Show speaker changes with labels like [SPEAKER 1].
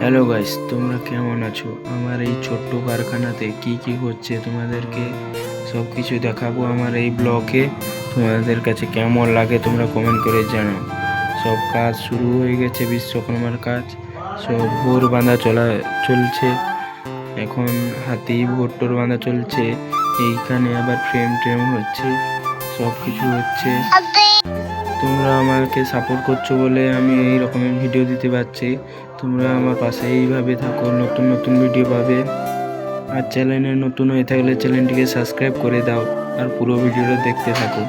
[SPEAKER 1] Hello guys, তোমরা কেমন আছো? আমার এই ছোট্ট কারখানাতে কি কি হচ্ছে তোমাদেরকে সব কিছু দেখাবো আমার এই ব্লগে। তোমাদের কাছে কেমন লাগে তোমরা কমেন্ট করে জানাও। সব কাজ শুরু হয়ে গেছে, বিশ্বকর্মার কাজ সব বোর বাঁধা চলছে। এখন হাতি ভুট্টোর বাঁধা চলছে। এইখানে আবার ফ্রেম ট্রেম হচ্ছে, সব কিছু হচ্ছে। তোমরা আমাকে সাপোর্ট করছো বলে আমি এই রকমের ভিডিও দিতে পারছি। তোমরা আমার পাশে এইভাবে থাকো, নতুন নতুন ভিডিও পাবে। আর চ্যানেলে নতুন হয়ে থাকলে চ্যানেলটিকে সাবস্ক্রাইব করে দাও আর পুরো ভিডিওটা দেখতে থাকো।